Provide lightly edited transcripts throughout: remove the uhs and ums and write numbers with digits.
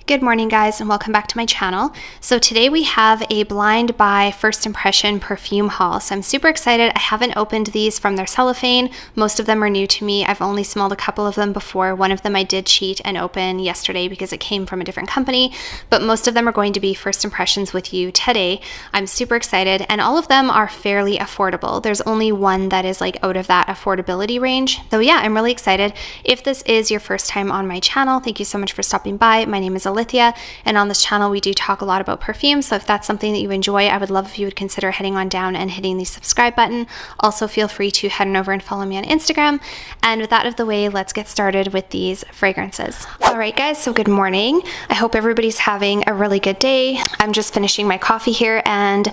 Good morning, guys, and welcome back to my channel. So today we have a blind buy first impression perfume haul. So I'm super excited. I haven't opened these from their cellophane. Most of them are new to me. I've only smelled a couple of them before. One of them I did cheat and open yesterday because it came from a different company, but most of them are going to be first impressions with you today. I'm super excited, and all of them are fairly affordable. There's only one that is like out of that affordability range. So yeah, I'm really excited. If this is your first time on my channel, thank you so much for stopping by. My name is Alithia, and on this channel we do talk a lot about perfume, so if that's something that you enjoy, I would love if you would consider heading on down and hitting the subscribe button. Also, feel free to head on over and follow me on Instagram. And with that out of the way, let's get started with these fragrances. Alright guys, so good morning. I hope everybody's having a really good day. I'm just finishing my coffee here, and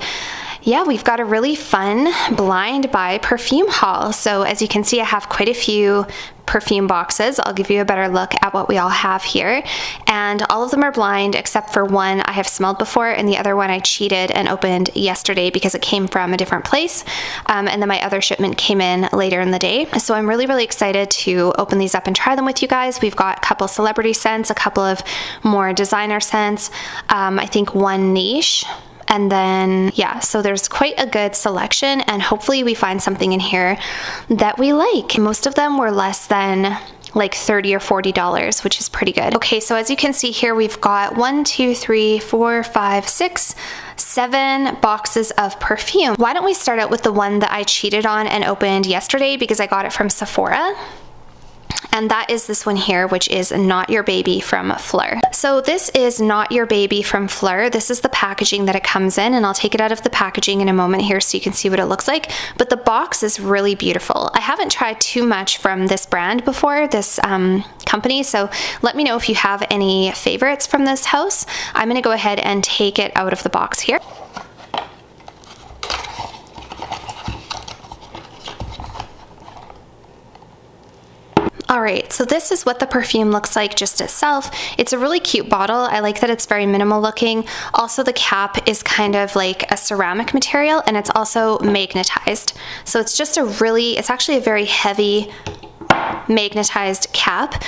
yeah, we've got a really fun blind buy perfume haul. So as you can see, I have quite a few perfume boxes. I'll give you a better look at what we all have here, and all of them are blind except for one I have smelled before, and the other one I cheated and opened yesterday because it came from a different place, and then my other shipment came in later in the day. So I'm really excited to open these up and try them with you guys. We've got a couple celebrity scents, a couple of more designer scents, I think one niche. And then, yeah, so there's quite a good selection, and hopefully we find something in here that we like. Most of them were less than like $30 or $40, which is pretty good. Okay, so as you can see here, we've got 1, 2, 3, 4, 5, 6, 7 boxes of perfume. Why don't we start out with the one that I cheated on and opened yesterday because I got it from Sephora? And that is this one here, which is Not Your Baby from Fleur. So this is Not Your Baby from Fleur. This is the packaging that it comes in, and I'll take it out of the packaging in a moment here so you can see what it looks like. But the box is really beautiful. I haven't tried too much from this brand before, this company, so let me know if you have any favorites from this house. I'm gonna go ahead and take it out of the box here. Alright, so this is what the perfume looks like just itself. It's a really cute bottle. I like that it's very minimal looking. Also, the cap is kind of like a ceramic material, and it's also magnetized. So it's just it's actually a very heavy magnetized cap,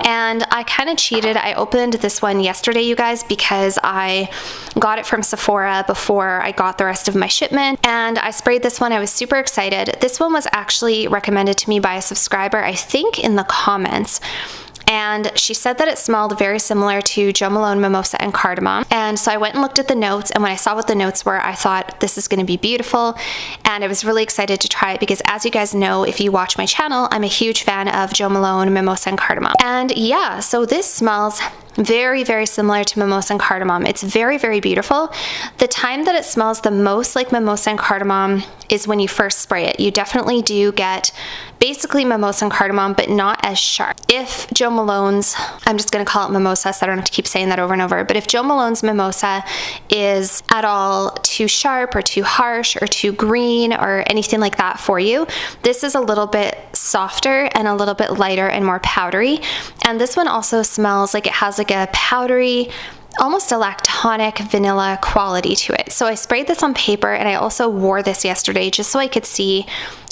and I kind of cheated. I opened this one yesterday, you guys, because I got it from Sephora before I got the rest of my shipment, and I sprayed this one. I was super excited. This one was actually recommended to me by a subscriber, I think in the comments. And she said that it smelled very similar to Jo Malone Mimosa and Cardamom. And so I went and looked at the notes, and when I saw what the notes were, I thought this is going to be beautiful, and I was really excited to try it because, as you guys know, if you watch my channel, I'm a huge fan of Jo Malone Mimosa and Cardamom. And yeah, so this smells very similar to Mimosa and Cardamom. It's very beautiful. The time that it smells the most like Mimosa and Cardamom is when you first spray it. You definitely do get basically Mimosa and Cardamom, but not as sharp. If Jo Malone's, I'm just gonna call it Mimosa so I don't have to keep saying that over and over, but if Jo Malone's Mimosa is at all too sharp or too harsh or too green or anything like that for you, this is a little bit softer and a little bit lighter and more powdery. And this one also smells like it has like a powdery, almost a lactonic vanilla quality to it. So I sprayed this on paper, and I also wore this yesterday just so I could see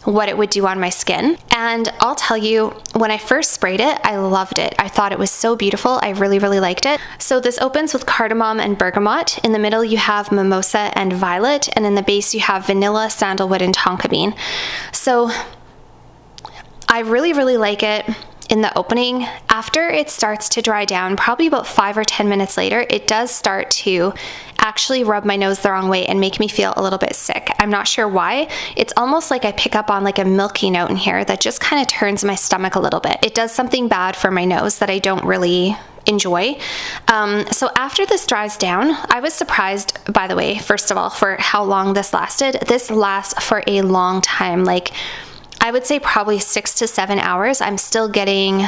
what it would do on my skin. And I'll tell you, when I first sprayed it, I loved it. I thought it was so beautiful. I really liked it. So this opens with cardamom and bergamot. In the middle you have mimosa and violet, and in the base you have vanilla, sandalwood, and tonka bean. So I really like it in the opening. After it starts to dry down, probably about 5 or 10 minutes later, it does start to actually rub my nose the wrong way and make me feel a little bit sick. I'm not sure why. It's almost like I pick up on like a milky note in here that just kind of turns my stomach a little bit. It does something bad for my nose that I don't really enjoy. So after this dries down, I was surprised, by the way, first of all, for how long this lasted. This lasts for a long time, like I would say probably 6 to 7 hours. I was still getting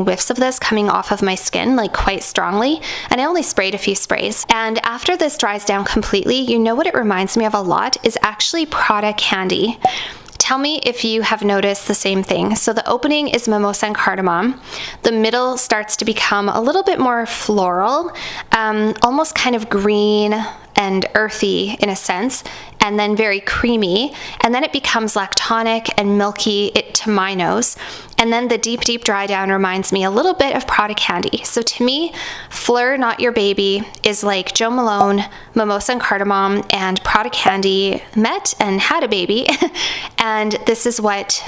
whiffs of this coming off of my skin, like quite strongly, and I only sprayed a few sprays. And after this dries down completely, you know what it reminds me of a lot is actually Prada candy. Tell me if you have noticed the same thing. So the opening is mimosa and cardamom. The middle starts to become a little bit more floral, almost kind of green, and earthy in a sense, and then very creamy, and then it becomes lactonic and milky to my nose. And then the deep, deep dry down reminds me a little bit of Prada Candy. So to me, Fleur Not Your Baby is like Jo Malone, Mimosa and Cardamom, and Prada Candy met and had a baby. And this is what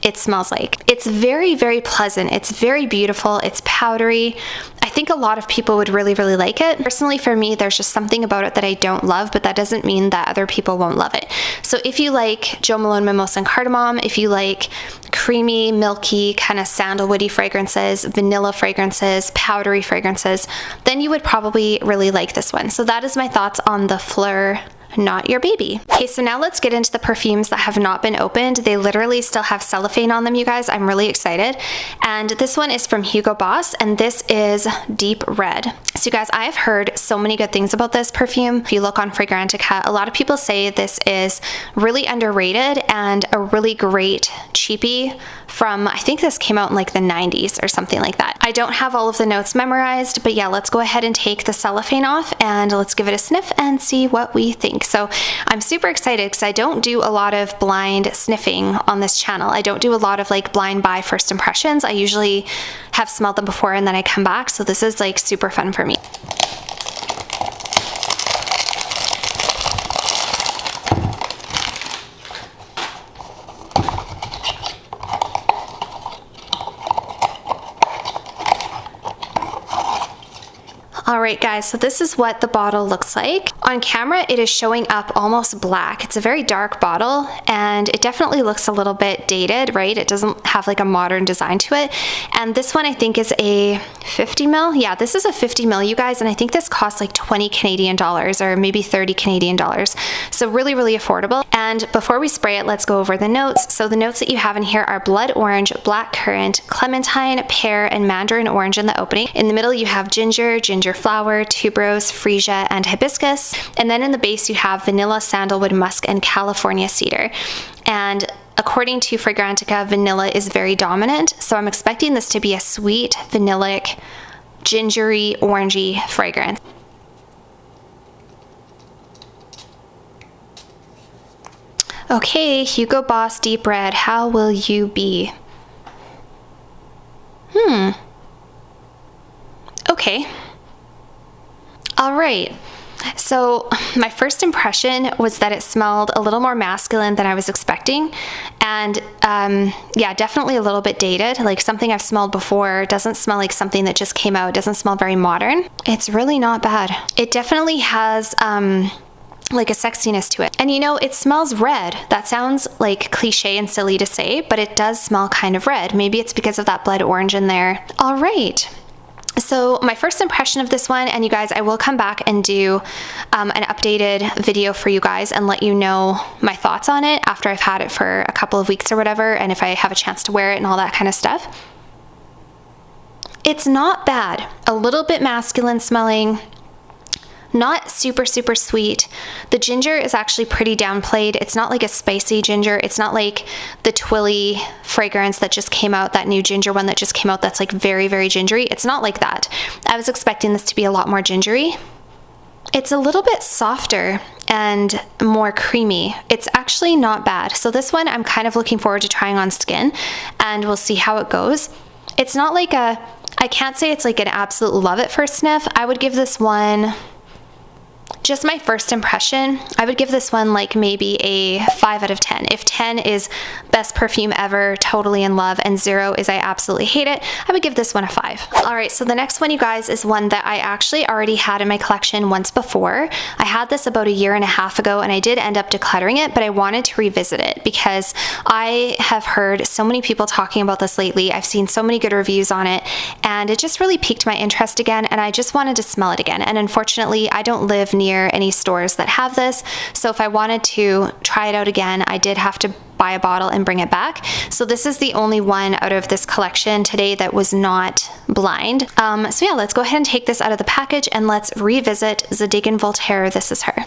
it smells like. It's very, very pleasant. It's very beautiful. It's powdery. I think a lot of people would really, really like it. Personally, for me, there's just something about it that I don't love, but that doesn't mean that other people won't love it. So if you like Jo Malone Mimosa and Cardamom, if you like creamy, milky, kind of sandalwoody fragrances, vanilla fragrances, powdery fragrances, then you would probably really like this one. So that is my thoughts on the Fleur Not Your Baby. Okay, so now let's get into the perfumes that have not been opened. They literally still have cellophane on them, you guys. I'm really excited. And this one is from Hugo Boss, and this is Deep Red. So you guys, I have heard so many good things about this perfume. If you look on Fragrantica, a lot of people say this is really underrated and a really great cheapie from, I think this came out in like the 90s or something like that. I don't have all of the notes memorized, but yeah, let's go ahead and take the cellophane off and let's give it a sniff and see what we think. So I'm super excited because I don't do a lot of blind sniffing on this channel. I don't do a lot of like blind buy first impressions. I usually have smelled them before and then I come back. So this is like super fun for me. All right, guys, so this is what the bottle looks like. On camera, it is showing up almost black. It's a very dark bottle, and it definitely looks a little bit dated, right? It doesn't have like a modern design to it. And this one I think is a 50 ml. Yeah, this is a 50 ml, you guys, and I think this costs like 20 Canadian dollars or maybe 30 Canadian dollars. So really, really affordable. And before we spray it, let's go over the notes. So the notes that you have in here are blood orange, black currant, clementine, pear, and mandarin orange in the opening. In the middle, you have ginger, ginger flower, tuberose, freesia, and hibiscus. And then in the base, you have vanilla, sandalwood, musk, and California cedar. And according to Fragrantica, vanilla is very dominant. So I'm expecting this to be a sweet, vanillic, gingery, orangey fragrance. Okay, Hugo Boss Deep Red, how will you be? Okay. All right. So my first impression was that it smelled a little more masculine than I was expecting. And yeah, definitely a little bit dated, like something I've smelled before. It doesn't smell like something that just came out. It doesn't smell very modern. It's really not bad. It definitely has like a sexiness to it. And you know, it smells red. That sounds like cliche and silly to say, but it does smell kind of red. Maybe it's because of that blood orange in there. All right. So my first impression of this one, and you guys, I will come back and do an updated video for you guys and let you know my thoughts on it after I've had it for a couple of weeks or whatever, and if I have a chance to wear it and all that kind of stuff. It's not bad. A little bit masculine smelling. Not super, super sweet. The ginger is actually pretty downplayed. It's not like a spicy ginger. It's not like the Twilly fragrance that just came out, that new ginger one that just came out that's like very, very gingery. It's not like that. I was expecting this to be a lot more gingery. It's a little bit softer and more creamy. It's actually not bad. So this one I'm kind of looking forward to trying on skin, and we'll see how it goes. It's not like I can't say it's like an absolute love at first sniff. I would give this one, just my first impression, I would give this one like maybe a 5 out of 10. If 10 is best perfume ever, totally in love, and 0 is I absolutely hate it, I would give this one a 5. All right, so the next one, you guys, is one that I actually already had in my collection once before. I had this about a year and a half ago, and I did end up decluttering it, but I wanted to revisit it because I have heard so many people talking about this lately. I've seen so many good reviews on it, and it just really piqued my interest again, and I just wanted to smell it again. And unfortunately, I don't live near any stores that have this, so if I wanted to try it out again, I did have to buy a bottle and bring it back. So this is the only one out of this collection today that was not blind. So yeah, let's go ahead and take this out of the package and let's revisit Zadig and Voltaire. This is her.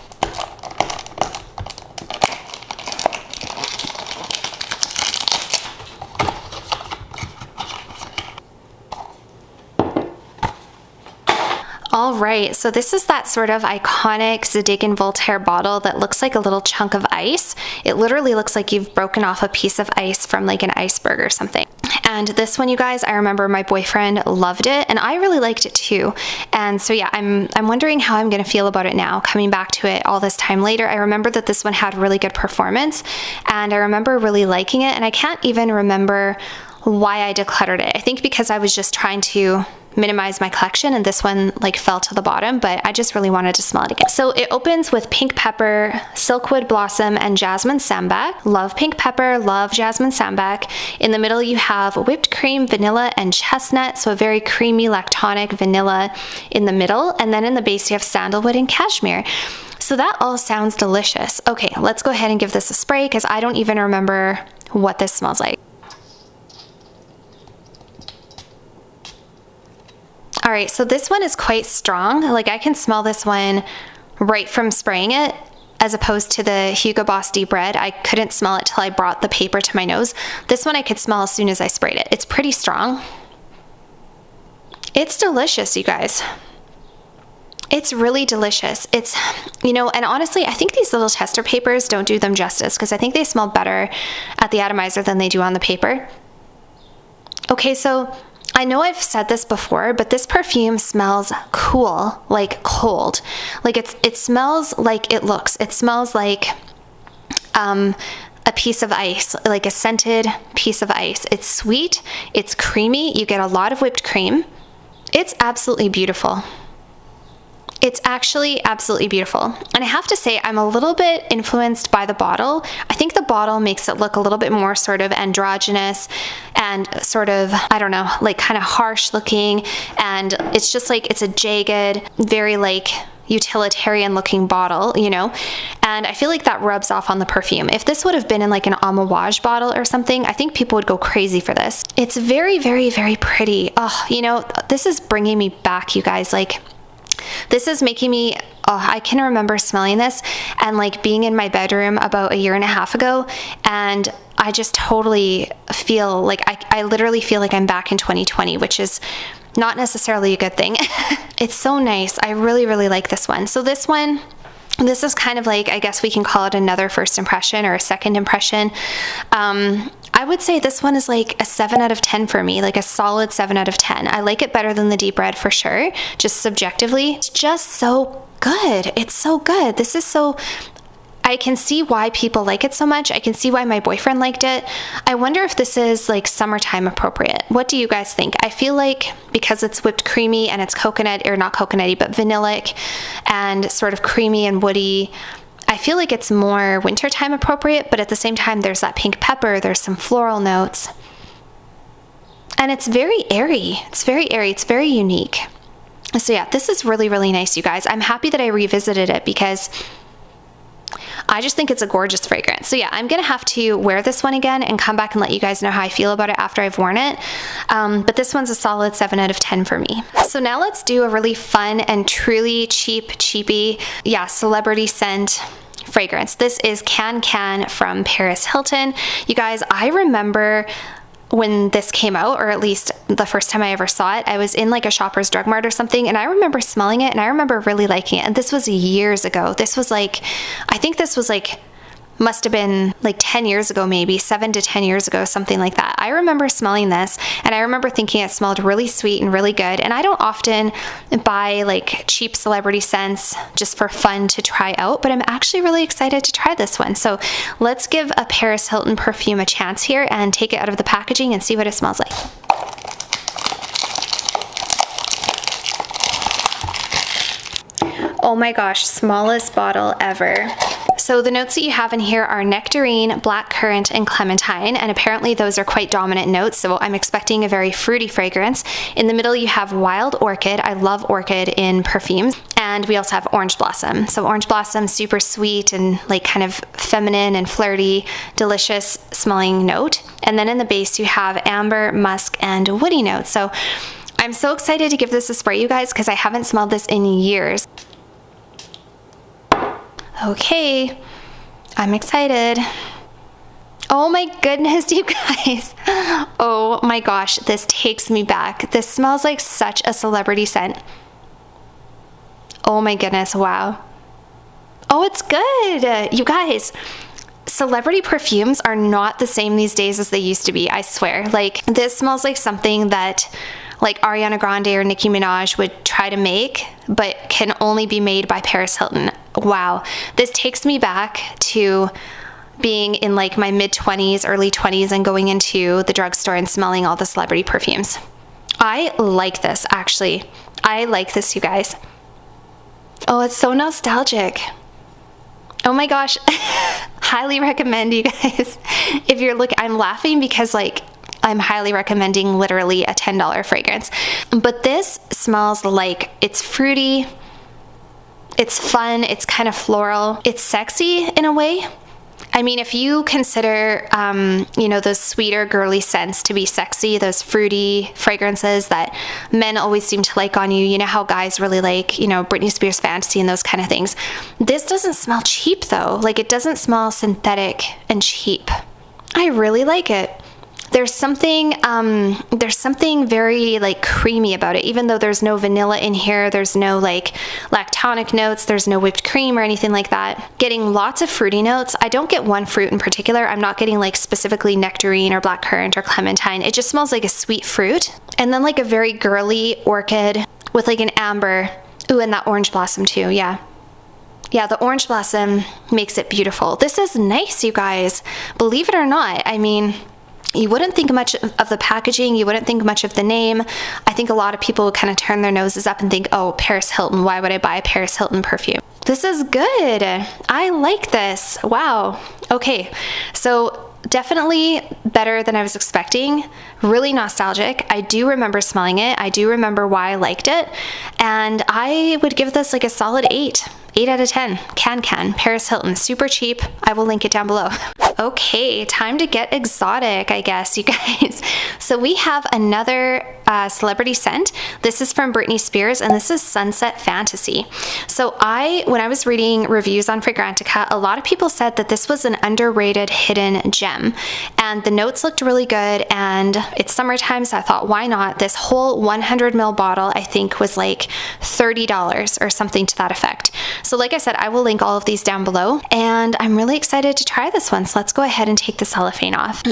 All right, so this is that sort of iconic Zadig and Voltaire bottle that looks like a little chunk of ice. It literally looks like you've broken off a piece of ice from like an iceberg or something. And this one, you guys, I remember my boyfriend loved it and I really liked it too. And so yeah, I'm wondering how I'm gonna feel about it now, coming back to it all this time later. I remember that this one had really good performance and I remember really liking it, and I can't even remember why I decluttered it. I think because I was just trying to minimize my collection and this one like fell to the bottom, but I just really wanted to smell it again. So it opens with pink pepper, silkwood blossom, and jasmine sambac. Love pink pepper, love jasmine sambac. In the middle you have whipped cream, vanilla, and chestnut, so a very creamy lactonic vanilla in the middle, and then in the base you have sandalwood and cashmere. So that all sounds delicious. Okay, let's go ahead and give this a spray because I don't even remember what this smells like. All right, so this one is quite strong. Like I can smell this one right from spraying it, as opposed to the Hugo Boss Deep Red. I couldn't smell it till I brought the paper to my nose. This one I could smell as soon as I sprayed it. It's pretty strong. It's delicious, you guys. It's really delicious. It's, you know, and honestly, I think these little tester papers don't do them justice because I think they smell better at the atomizer than they do on the paper. Okay, so I know I've said this before, but this perfume smells cool, like cold. Like it smells like it looks. It smells like a piece of ice, like a scented piece of ice. It's sweet, it's creamy, you get a lot of whipped cream. It's absolutely beautiful. It's actually absolutely beautiful. And I have to say, I'm a little bit influenced by the bottle. I think the bottle makes it look a little bit more sort of androgynous and sort of, I don't know, like kind of harsh looking. And it's just like, it's a jagged, very like utilitarian looking bottle, you know? And I feel like that rubs off on the perfume. If this would have been in like an amouage bottle or something, I think people would go crazy for this. It's very, very, very pretty. Oh, you know, this is bringing me back, you guys. Like, this is making me, oh, I can remember smelling this and like being in my bedroom about a year and a half ago, and I just totally feel like, I literally feel like I'm back in 2020, which is not necessarily a good thing. It's so nice. I really, really like this one. So this one, this is kind of like, I guess we can call it another first impression or a second impression. I would say this one is like a 7 out of 10 for me, like a solid 7 out of 10. I like it better than the Deep Red for sure, just subjectively. It's just so good. It's so good. This is so, I can see why people like it so much. I can see why my boyfriend liked it. I wonder if this is like summertime appropriate. What do you guys think? I feel like because it's whipped creamy and it's coconut, or not coconutty, but vanillic and sort of creamy and woody, I feel like it's more wintertime appropriate, but at the same time, there's that pink pepper, there's some floral notes. And it's very airy. It's very airy. It's very unique. So yeah, this is really, really nice, you guys. I'm happy that I revisited it because I just think it's a gorgeous fragrance. So yeah, I'm gonna have to wear this one again and come back and let you guys know how I feel about it after I've worn it. But this one's a solid 7 out of 10 for me. So now let's do a really fun and truly cheapie, yeah, celebrity scent fragrance. This is Can Can from Paris Hilton. You guys, I remember when this came out, or at least the first time I ever saw it, I was in like a Shoppers Drug Mart or something, and I remember smelling it and I remember really liking it. And this was years ago. This was like, I think this was like, must have been like 10 years ago, maybe 7 to 10 years ago, something like that. I remember smelling this and I remember thinking it smelled really sweet and really good. And I don't often buy like cheap celebrity scents just for fun to try out, but I'm actually really excited to try this one. So let's give a Paris Hilton perfume a chance here and take it out of the packaging and see what it smells like. Oh my gosh, smallest bottle ever. So the notes that you have in here are nectarine, blackcurrant, and clementine, and apparently those are quite dominant notes, so I'm expecting a very fruity fragrance. In the middle you have wild orchid. I love orchid in perfumes. And we also have orange blossom. So orange blossom, super sweet and like kind of feminine and flirty, delicious smelling note. And then in the base you have amber, musk, and woody notes. So I'm so excited to give this a spray, you guys, because I haven't smelled this in years. Okay, I'm excited. Oh my goodness, you guys. Oh my gosh, this takes me back. This smells like such a celebrity scent. Oh my goodness, wow. Oh, it's good. You guys, celebrity perfumes are not the same these days as they used to be, I swear. Like, this smells like something that like Ariana Grande or Nicki Minaj would try to make, but can only be made by Paris Hilton. Wow. This takes me back to being in like my mid-20s, early 20s, and going into the drugstore and smelling all the celebrity perfumes. I like this, actually. I like this, you guys. Oh, it's so nostalgic. Oh my gosh. Highly recommend, you guys. If you're looking, I'm laughing because like I'm highly recommending literally a $10 fragrance. But this smells like it's fruity, it's fun, it's kind of floral, it's sexy in a way. I mean, if you consider, you know, those sweeter girly scents to be sexy, those fruity fragrances that men always seem to like on you, you know how guys really like, you know, Britney Spears Fantasy and those kind of things. This doesn't smell cheap though. Like, it doesn't smell synthetic and cheap. I really like it. There's something very like creamy about it, even though there's no vanilla in here, there's no like lactonic notes, there's no whipped cream or anything like that. Getting lots of fruity notes. I don't get one fruit in particular. I'm not getting like specifically nectarine or blackcurrant or clementine. It just smells like a sweet fruit. And then like a very girly orchid with like an amber. Ooh, and that orange blossom too, yeah. Yeah, the orange blossom makes it beautiful. This is nice, you guys. Believe it or not, I mean, you wouldn't think much of the packaging, you wouldn't think much of the name. I think a lot of people would kind of turn their noses up and think, oh, Paris Hilton, why would I buy a Paris Hilton perfume? This is good. I like this. Wow. Okay, so definitely better than I was expecting. Really nostalgic. I do remember smelling it. I do remember why I liked it. And I would give this like a solid 8. 8 out of 10. Can Paris Hilton. Super cheap. I will link it down below. Okay, time to get exotic, I guess, you guys. So we have another celebrity scent. This is from Britney Spears, and this is Sunset Fantasy. So when I was reading reviews on Fragrantica, a lot of people said that this was an underrated hidden gem. And the notes looked really good, and it's summertime, so I thought, why not? This whole 100 ml bottle, I think, was like $30 or something to that effect. So like I said, I will link all of these down below, and I'm really excited to try this one. So let's go ahead and take the cellophane off.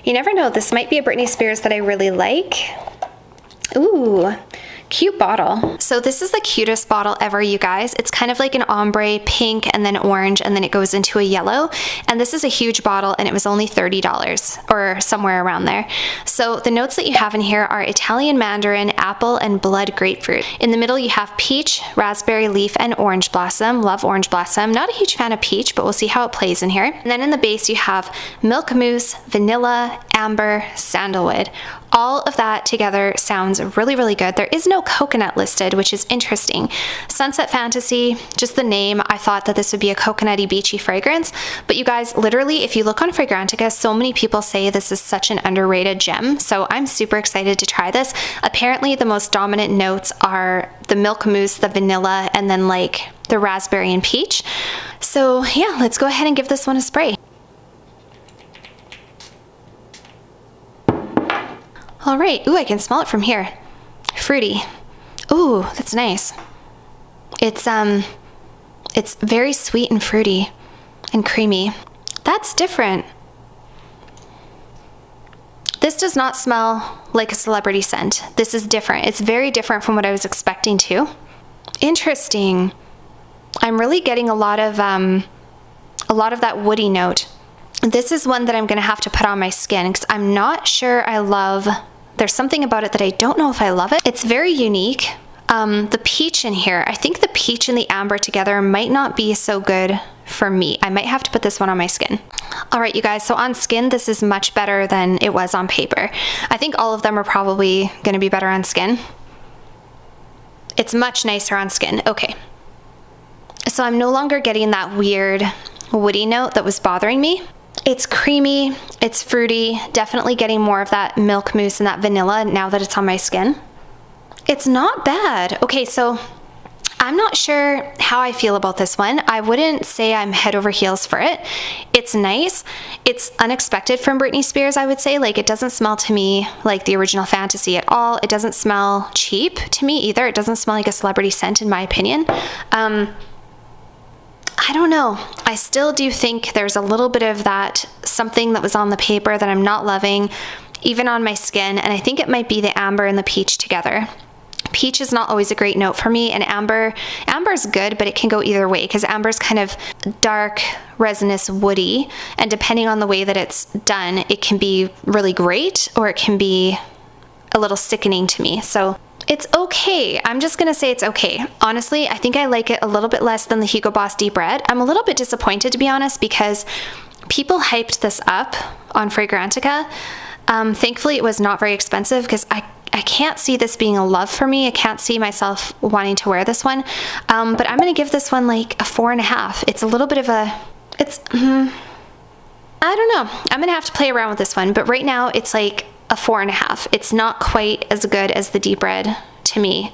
You never know, this might be a Britney Spears that I really like. Ooh. Cute bottle. So this is the cutest bottle ever, you guys. It's kind of like an ombre pink and then orange, and then it goes into a yellow. And this is a huge bottle, and it was only $30 or somewhere around there. So the notes that you have in here are Italian mandarin, apple, and blood grapefruit. In the middle you have peach, raspberry leaf, and orange blossom. Love orange blossom. Not a huge fan of peach, but we'll see how it plays in here. And then in the base you have milk mousse, vanilla, amber, sandalwood. All of that together sounds really, really good. There is no coconut listed, which is interesting. Sunset Fantasy, just the name, I thought that this would be a coconutty, beachy fragrance. But you guys, literally, if you look on Fragrantica, so many people say this is such an underrated gem. So I'm super excited to try this. Apparently, the most dominant notes are the milk mousse, the vanilla, and then like the raspberry and peach. So yeah, let's go ahead and give this one a spray. All right, ooh, I can smell it from here. Fruity. Ooh, that's nice. It's very sweet and fruity and creamy. That's different. This does not smell like a celebrity scent. This is different. It's very different from what I was expecting to. Interesting. I'm really getting a lot of that woody note. This is one that I'm gonna have to put on my skin because I'm not sure I love. There's something about it that I don't know if I love it. It's very unique. The peach in here, I think the peach and the amber together might not be so good for me. I might have to put this one on my skin. All right, you guys, so on skin, this is much better than it was on paper. I think all of them are probably gonna be better on skin. It's much nicer on skin. Okay. So I'm no longer getting that weird woody note that was bothering me. It's creamy, it's fruity, definitely getting more of that milk mousse and that vanilla now that it's on my skin. It's not bad. Okay, so I'm not sure how I feel about this one. I wouldn't say I'm head over heels for it. It's nice. It's unexpected from Britney Spears, I would say. Like, it doesn't smell to me like the original Fantasy at all. It doesn't smell cheap to me either. It doesn't smell like a celebrity scent in my opinion. I don't know. I still do think there's a little bit of that something that was on the paper that I'm not loving, even on my skin, and I think it might be the amber and the peach together. Peach is not always a great note for me, and amber's good, but it can go either way because amber's kind of dark, resinous, woody, and depending on the way that it's done, it can be really great or it can be a little sickening to me. So it's okay. I'm just gonna say it's okay. Honestly, I think I like it a little bit less than the Hugo Boss Deep Red. I'm a little bit disappointed, to be honest, because people hyped this up on Fragrantica. Thankfully, it was not very expensive because I can't see this being a love for me. I can't see myself wanting to wear this one. But I'm gonna give this one like a 4.5. It's a little bit of a, I don't know. I'm gonna have to play around with this one, but right now it's like a 4.5. It's not quite as good as the Deep Red to me.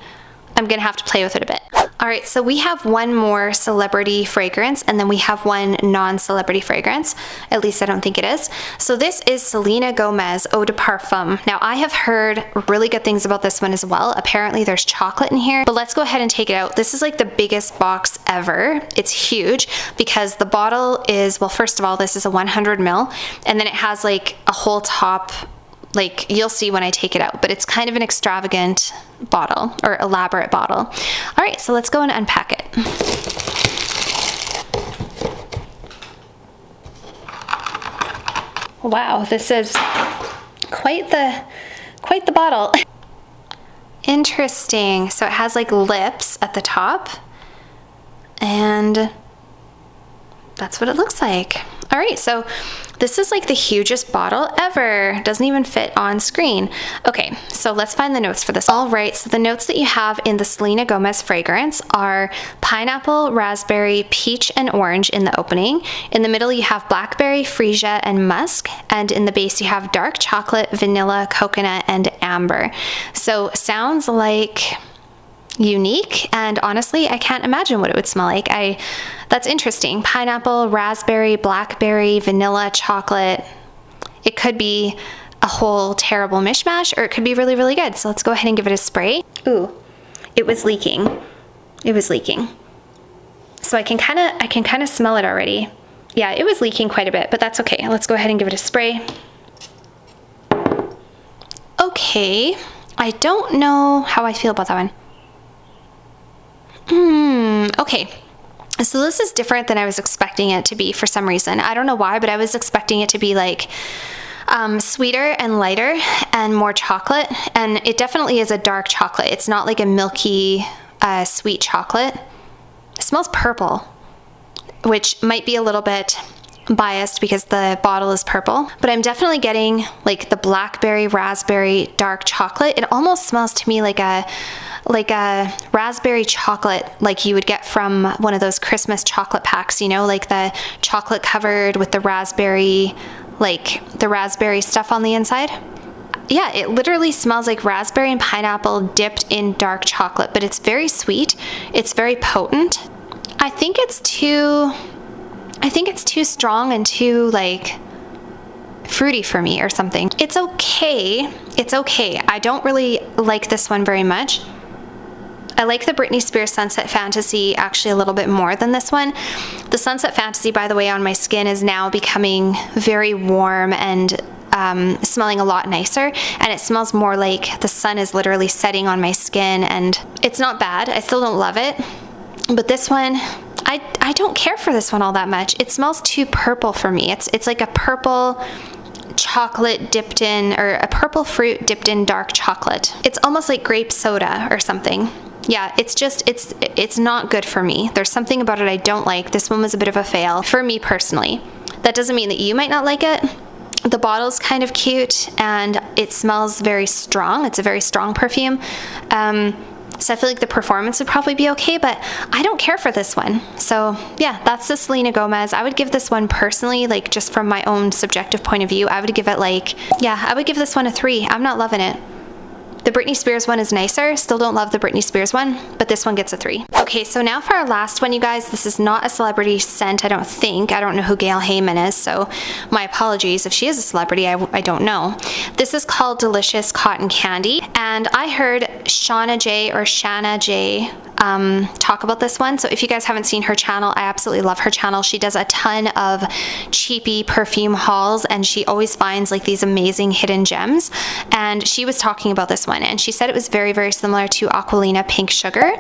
I'm gonna have to play with it a bit. All right, so we have one more celebrity fragrance and then we have one non-celebrity fragrance. At least I don't think it is. So this is Selena Gomez Eau de Parfum. Now I have heard really good things about this one as well. Apparently there's chocolate in here, but let's go ahead and take it out. This is like the biggest box ever. It's huge because the bottle is, well, first of all, this is a 100 ml and then it has like a whole top, like you'll see when I take it out, but it's kind of an extravagant bottle or elaborate bottle. All right, so let's go and unpack it. Wow, this is quite the bottle. Interesting. So it has like lips at the top and that's what it looks like. All right, so this is like the hugest bottle ever. Doesn't even fit on screen. Okay, so let's find the notes for this. All right, so the notes that you have in the Selena Gomez fragrance are pineapple, raspberry, peach, and orange in the opening. In the middle, you have blackberry, freesia, and musk. And in the base, you have dark chocolate, vanilla, coconut, and amber. So sounds like unique, and honestly I can't imagine what it would smell like. That's interesting. Pineapple, raspberry, blackberry, vanilla, chocolate. It could be a whole terrible mishmash or it could be really, really good. So let's go ahead and give it a spray. Ooh, it was leaking. It was leaking. So I can kind of smell it already. Yeah, it was leaking quite a bit, but that's okay. Let's go ahead and give it a spray. Okay, I don't know how I feel about that one. Okay, so this is different than I was expecting it to be for some reason. I don't know why, but I was expecting it to be like sweeter and lighter and more chocolate, and it definitely is a dark chocolate. It's not like a milky sweet chocolate. It smells purple, which might be a little bit biased because the bottle is purple, but I'm definitely getting like the blackberry, raspberry, dark chocolate. It almost smells to me like a raspberry chocolate like you would get from one of those Christmas chocolate packs, you know, like the chocolate covered with the raspberry, like the raspberry stuff on the inside. Yeah, it literally smells like raspberry and pineapple dipped in dark chocolate, but it's very sweet. It's very potent. I think it's too strong and too like fruity for me or something. It's okay. It's okay. I don't really like this one very much. I like the Britney Spears Sunset Fantasy actually a little bit more than this one. The Sunset Fantasy, by the way, on my skin is now becoming very warm and smelling a lot nicer, and it smells more like the sun is literally setting on my skin, and it's not bad. I still don't love it, but this one, I don't care for this one all that much. It smells too purple for me. It's like a purple chocolate dipped in, or a purple fruit dipped in dark chocolate. It's almost like grape soda or something. Yeah, it's not good for me. There's something about it I don't like. This one was a bit of a fail for me personally. That doesn't mean that you might not like it. The bottle's kind of cute and it smells very strong. It's a very strong perfume. So I feel like the performance would probably be okay, but I don't care for this one. So yeah, that's the Selena Gomez. I would give this one personally, like just from my own subjective point of view, I would give it like, yeah, I would give this one a 3. I'm not loving it. The Britney Spears one is nicer. Still don't love the Britney Spears one, but this one gets a 3. Okay, so now for our last one, you guys. This is not a celebrity scent, I don't think. I don't know who Gale Hayman is, so my apologies. If she is a celebrity, I don't know. This is called Delicious Cotton Candy, and I heard Shanna J talk about this one. So if you guys haven't seen her channel, I absolutely love her channel. She does a ton of cheapie perfume hauls, and she always finds like these amazing hidden gems. And she was talking about this one, and she said it was very, very similar to Aquilina Pink Sugar.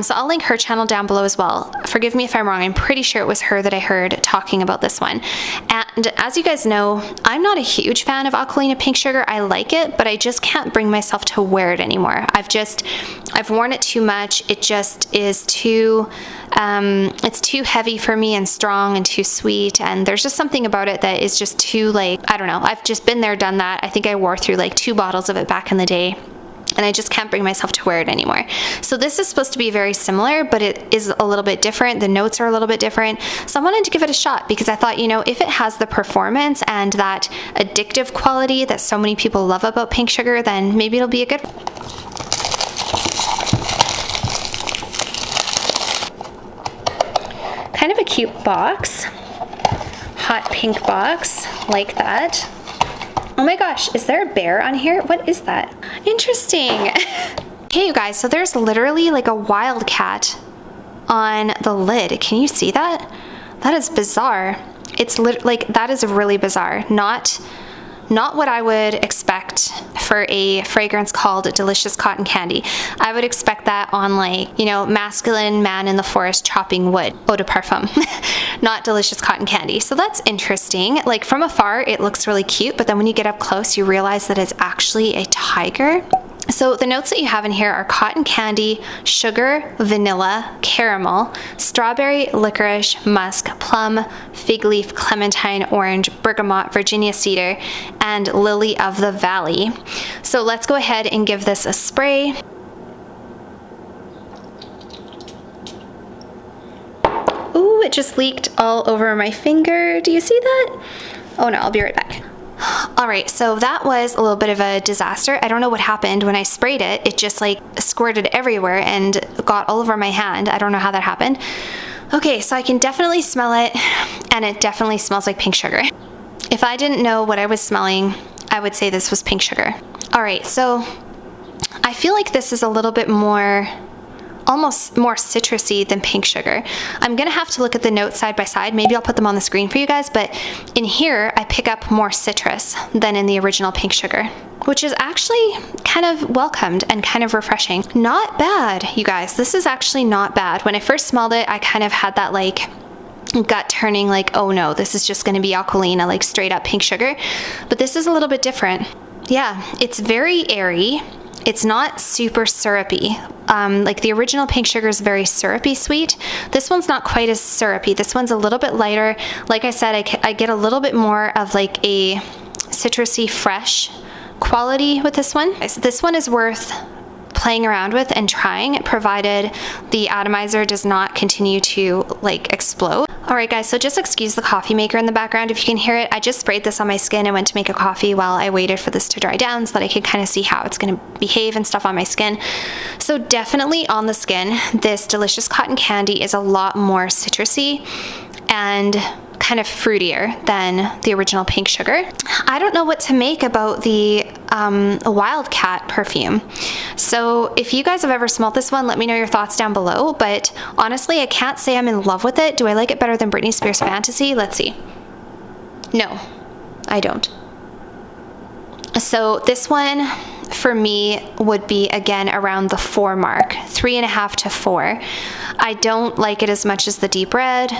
So I'll link her channel down below as well. Forgive me if I'm wrong. I'm pretty sure it was her that I heard talking about this one. And as you guys know, I'm not a huge fan of Aquilina Pink Sugar. I like it, but I just can't bring myself to wear it anymore. I've worn it too much. It just is too, it's too heavy for me and strong and too sweet. And there's just something about it that is just too, like, I don't know. I've just been there, done that. I think I wore through like 2 bottles of it back in the day, and I just can't bring myself to wear it anymore. So this is supposed to be very similar, but it is a little bit different. The notes are a little bit different. So I wanted to give it a shot because I thought, you know, if it has the performance and that addictive quality that so many people love about Pink Sugar, then maybe it'll be a good one. Kind of a cute box. Hot pink box, like that. Oh my gosh, is there a bear on here? What is that? Interesting. Okay, you guys, so there's literally like a wildcat on the lid. Can you see that? That is bizarre. It's like, that is really bizarre. Not what I would expect for a fragrance called Delicious Cotton Candy. I would expect that on, like, you know, masculine man in the forest chopping wood, eau de parfum, not Delicious Cotton Candy. So that's interesting. Like, from afar, it looks really cute, but then when you get up close, you realize that it's actually a tiger. So the notes that you have in here are cotton candy, sugar, vanilla, caramel, strawberry, licorice, musk, plum, fig leaf, clementine, orange, bergamot, Virginia cedar, and lily of the valley. So let's go ahead and give this a spray. Ooh, it just leaked all over my finger. Do you see that? Oh no, I'll be right back. All right, so that was a little bit of a disaster. I don't know what happened when I sprayed it. It just like squirted everywhere and got all over my hand. I don't know how that happened. Okay, so I can definitely smell it, and it definitely smells like pink sugar. If I didn't know what I was smelling, I would say this was pink sugar. All right, so I feel like this is a little bit more, almost more citrusy than pink sugar. I'm gonna have to look at the notes side by side. Maybe I'll put them on the screen for you guys, but in here I pick up more citrus than in the original pink sugar, which is actually kind of welcomed and kind of refreshing. Not bad, you guys. This is actually not bad. When I first smelled it, I kind of had that like gut turning, like, oh no, this is just gonna be Aquilina, like straight up pink sugar. But this is a little bit different. Yeah, it's very airy. It's not super syrupy. Like the original pink sugar is very syrupy sweet. This one's not quite as syrupy. This one's a little bit lighter. Like I said, I get a little bit more of like a citrusy fresh quality with this one. This one is worth playing around with and trying, provided the atomizer does not continue to like explode. All right guys, so just excuse the coffee maker in the background if you can hear it. I just sprayed this on my skin. I went to make a coffee while I waited for this to dry down so that I could kind of see how it's gonna behave and stuff on my skin. So definitely on the skin, this Delicious Cotton Candy is a lot more citrusy and kind of fruitier than the original pink sugar. I don't know what to make about the Wildcat perfume. So if you guys have ever smelled this one, let me know your thoughts down below. But honestly, I can't say I'm in love with it. Do I like it better than Britney Spears Fantasy? Let's see. No, I don't. So this one for me would be again around the 4 mark, 3.5 to 4. I don't like it as much as the Deep Red.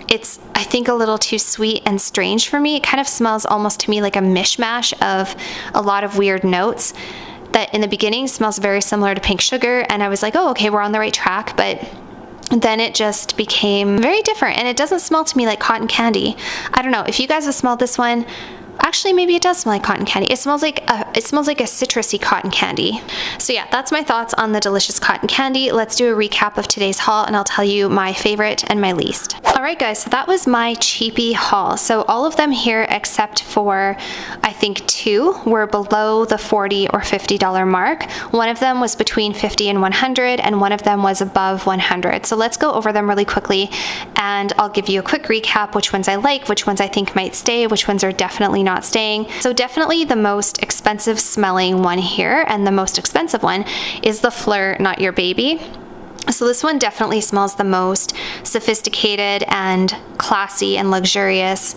It's, I think, a little too sweet and strange for me. It kind of smells almost to me like a mishmash of a lot of weird notes that in the beginning smells very similar to pink sugar, and I was like, oh, okay, we're on the right track, but then it just became very different, and it doesn't smell to me like cotton candy. I don't know. If you guys have smelled this one, Actually, maybe it does smell like cotton candy. It smells like a citrusy cotton candy. So yeah, that's my thoughts on the delicious cotton candy. Let's do a recap of today's haul and I'll tell you my favorite and my least. All right guys, so that was my Cheapie haul. So all of them here except for I think 2 were below the $40 or $50 mark. One of them was between $50 and $100 and one of them was above $100. So let's go over them really quickly and I'll give you a quick recap, which ones I like, which ones I think might stay, which ones are definitely not staying. So definitely the most expensive smelling one here, and the most expensive one is the Fleur Not Your Baby. So this one definitely smells the most sophisticated and classy and luxurious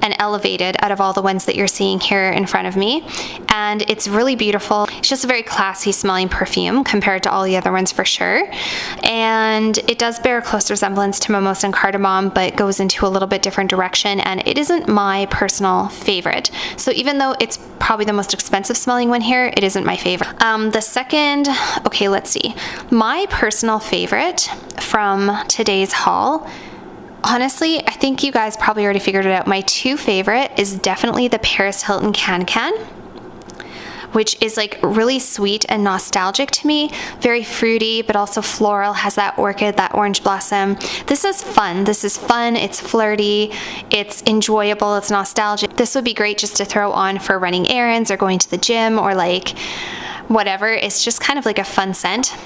and elevated out of all the ones that you're seeing here in front of me. And it's really beautiful. It's just a very classy smelling perfume compared to all the other ones for sure. And it does bear a close resemblance to Mimosa and Cardamom, but goes into a little bit different direction, and it isn't my personal favorite. So even though it's probably the most expensive smelling one here, it isn't my favorite. The second, okay, let's see. My personal favorite from today's haul, honestly, I think you guys probably already figured it out. My 2 favorite is definitely the Paris Hilton Can Can, which is like really sweet and nostalgic to me. Very fruity, but also floral, has that orchid, that orange blossom. This is fun. This is fun. It's flirty. It's enjoyable. It's nostalgic. This would be great just to throw on for running errands or going to the gym or like whatever. It's just kind of like a fun scent.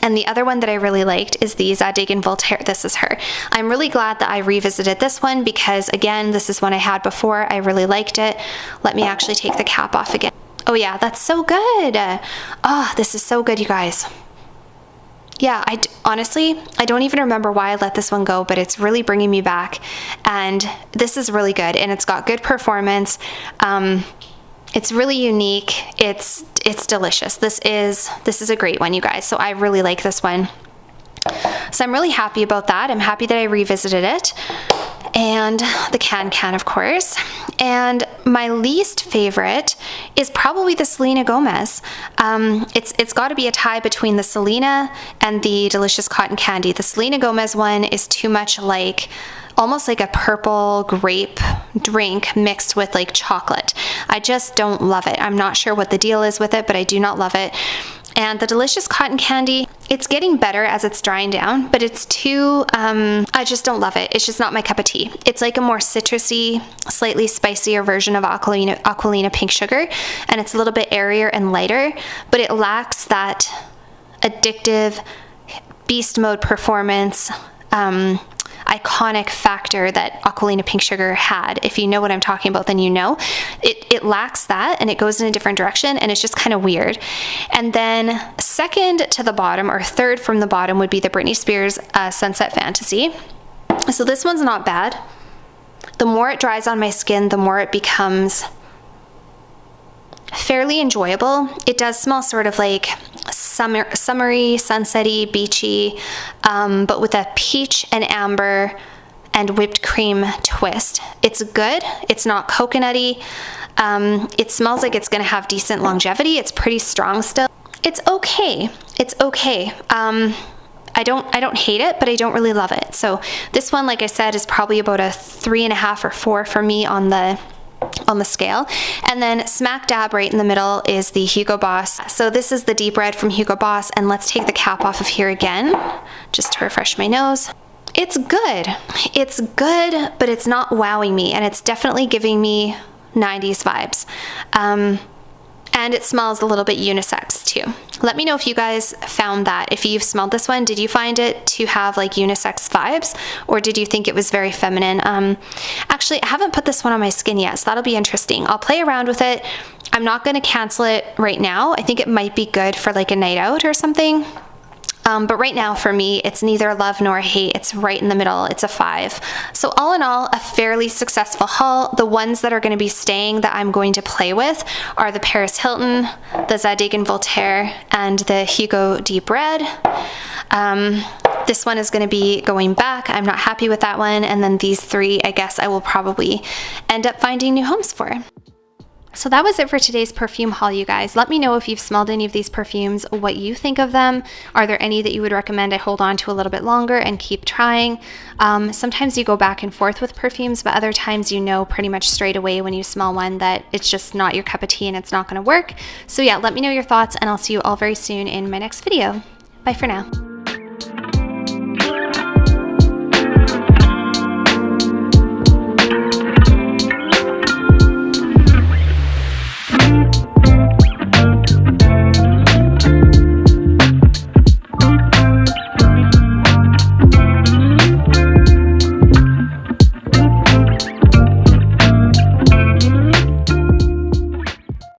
And the other one that I really liked is the Zadig and Voltaire. This is her. I'm really glad that I revisited this one because, again, this is one I had before. I really liked it. Let me actually take the cap off again. Oh yeah, that's so good. Oh, this is so good, you guys. Yeah, honestly, I don't even remember why I let this one go, but it's really bringing me back. And this is really good, and it's got good performance. It's really unique. It's delicious. This is a great one, you guys. So I really like this one. So I'm really happy about that. I'm happy that I revisited it. And the Can Can, of course. And my least favorite is probably the Selena Gomez. It's got to be a tie between the Selena and the delicious cotton candy. The Selena Gomez one is too much like, almost like a purple grape drink mixed with like chocolate. I just don't love it. I'm not sure what the deal is with it, but I do not love it. And the delicious cotton candy, it's getting better as it's drying down, but it's too, I just don't love it. It's just not my cup of tea. It's like a more citrusy, slightly spicier version of Aquilina Pink Sugar, and it's a little bit airier and lighter, but it lacks that addictive beast mode performance, iconic factor that Aquilina Pink Sugar had. If you know what I'm talking about, then you know. It lacks that, and it goes in a different direction, and it's just kind of weird. And then second to the bottom, or third from the bottom, would be the Britney Spears Sunset Fantasy. So this one's not bad. The more it dries on my skin, the more it becomes fairly enjoyable. It does smell sort of like summery, sunsetty, beachy, but with a peach and amber and whipped cream twist. It's good. It's not coconutty. It smells like it's going to have decent longevity. It's pretty strong still. It's okay. It's okay. I don't hate it, but I don't really love it. So this one, like I said, is probably about a 3.5 or 4 for me on the scale. And then smack dab right in the middle is the Hugo Boss. So this is the deep red from Hugo Boss, and let's take the cap off of here again just to refresh my nose. It's good. It's good, but it's not wowing me, and it's definitely giving me 90s vibes. And it smells a little bit unisex too. Let me know if you guys found that. If you've smelled this one, did you find it to have like unisex vibes, or did you think it was very feminine? Actually, I haven't put this one on my skin yet, so that'll be interesting. I'll play around with it. I'm not going to cancel it right now. I think it might be good for like a night out or something. But right now for me, it's neither love nor hate. It's right in the middle. It's a 5. So all in all, a fairly successful haul. The ones that are going to be staying that I'm going to play with are the Paris Hilton, the Zadig and Voltaire, and the Hugo Deep Red. This one is going to be going back. I'm not happy with that one. And then these 3, I guess I will probably end up finding new homes for. So that was it for today's perfume haul, you guys. Let me know if you've smelled any of these perfumes, what you think of them. Are there any that you would recommend I hold on to a little bit longer and keep trying? Sometimes you go back and forth with perfumes, but other times you know pretty much straight away when you smell one that it's just not your cup of tea and it's not going to work. So yeah, let me know your thoughts, and I'll see you all very soon in my next video. Bye for now.